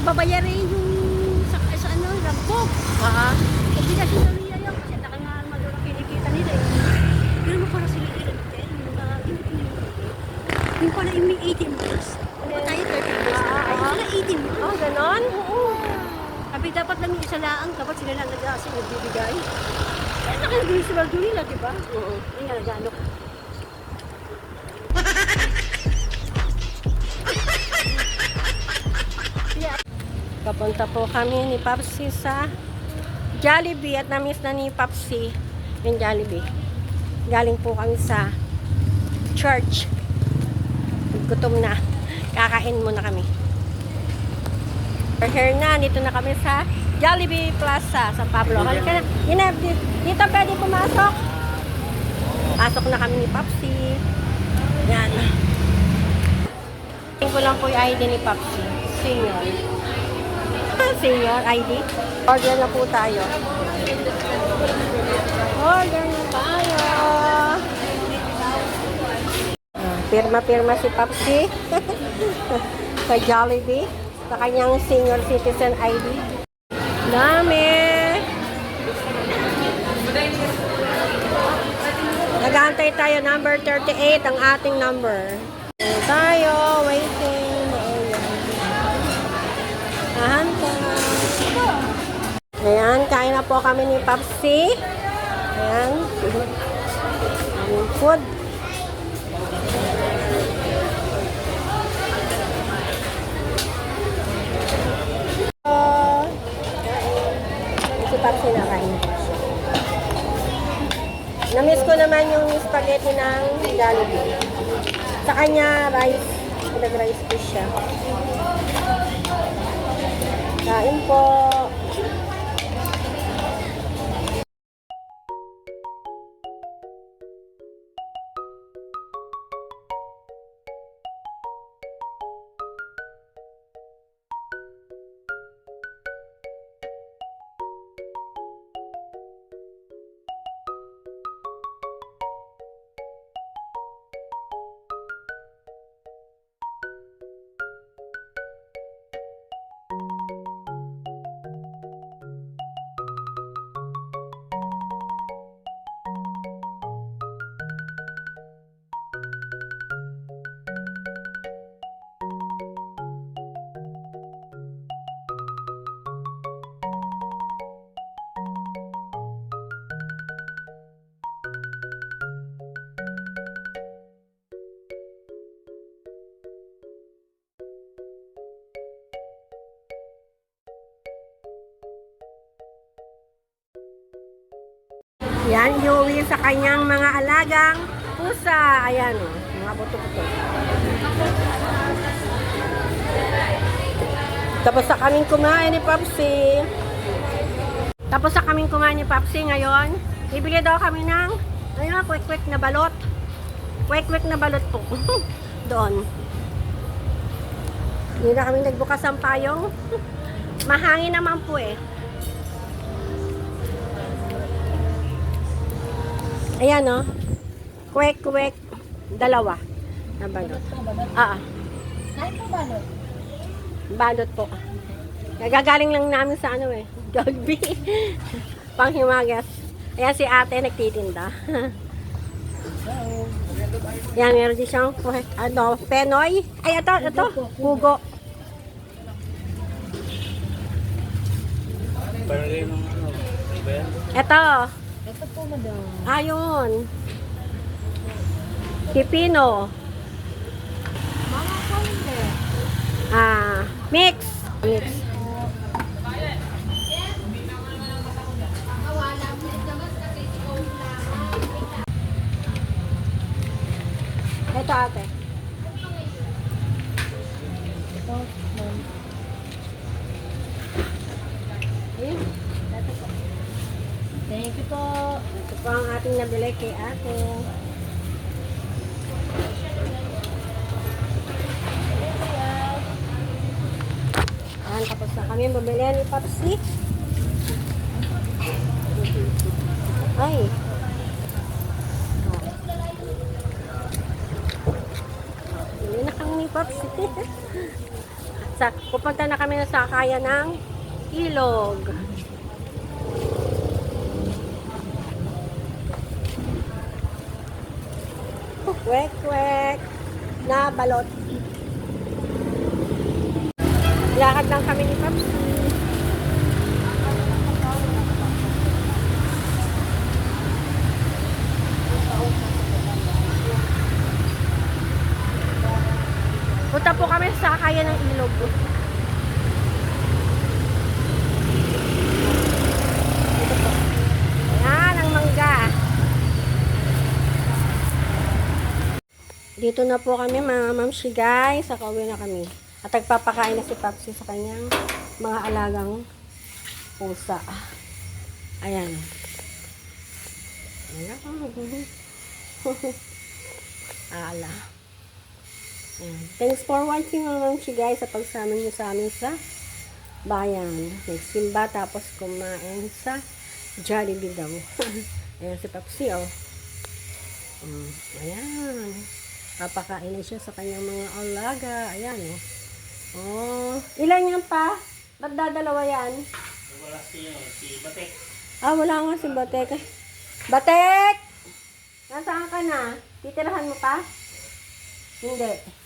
babayarin yung sa ano, Rampok. Hindi na sila niya yan kasi taka nga madura kinikita nila eh. Pero mo para sila nila yung pala yung may 18 plus. Diba tayo 30 plus? Ay, sila 18 plus. Oh, ganon? Oo. Sabi dapat lang yung isa laang, dapat sila lang nag-aasing nagbibigay. Kaya nakalagay sa baldo nila, diba? Oo. Yung nga nag-ano. Papunta po kami ni Papsi sa Jollibee at na-miss na ni Papsi yung Jollibee. Galing po kami sa church. Gutom na. Kakain muna kami. We're here na. Dito na kami sa Jollibee Plaza, San Pablo. Halika na. Dito pwede pumasok. Pasok na kami ni Papsi. Yan. Tingin ko lang po yung ID ni Papsi. Senior. Senior ID. Order na po tayo. Order na tayo. Pirma-pirma si Papsi. Sa Jollibee. Sa kanyang senior citizen ID. Dami. Nag-aantay tayo. Number 38 ang ating number. Tayo. Waiting. Ayan po. Ayan, kain na po kami ni Papsi. Ayan. Aming food. Si Papsi na kain. Na-miss ko naman yung spaghetti ng Jollibee. Sa kanya, rice. Nag-rice fish siya. Kain po. Yan, Joey sa kanyang mga alagang pusa. Ayan o, mga buto-buto. Tapos sa kaming kumain ni Papsi. Ngayon, ibili daw kami ng quick-quick na balot. Quick-quick na balot po. Doon. Hindi na kami nagbukas ang payong. Mahangin naman po eh. Ayan o. Quick. Dalawa. Na balot. Kain po balot? Balot po. Nagagaling lang namin sa ano eh. Jollibee. Panghimagas. Ayan si ate nagtitinda. Yan, meron din siyang penoy. Ay, ito. Pugo. Ito. Ito po, madam. Ayun. Pipino. Mga konde. Mix. Ito ate. Ayun. Thank you po. Ito po ang ating nabili kay ate. Ayan, tapos na kami bumili ni Papsi. Ay. Bili na kami ni Papsi. Pupunta na kami sa sakayan ng ilog. Kwek, kwek. Na balot. Lakad lang kami ni Paps. Punta po kami sa sakayan ng ilog. Ito po. Ayan, ang mangga. Dito na po kami mga mamsi guys. Sakauwi na kami. At nagpapakain na si Papsi sa kanyang mga alagang pusa. Ayan. Ayan. Ala. Ayan. Thanks for watching mga mamsi guys sa pagsama niyo sa amin sa bayan. Nagsimba tapos kumain sa Jollibee daw. Ayan si Papsi oh. Ayan. Papakain na siya sa kanyang mga alaga. Ayan oh. Oh, ilan yan pa? Ba't dadalawa yan? Wala si Batek. Ah, wala nga si Batek. Batek! Nasaan ka na? Titirahan mo pa? Hindi.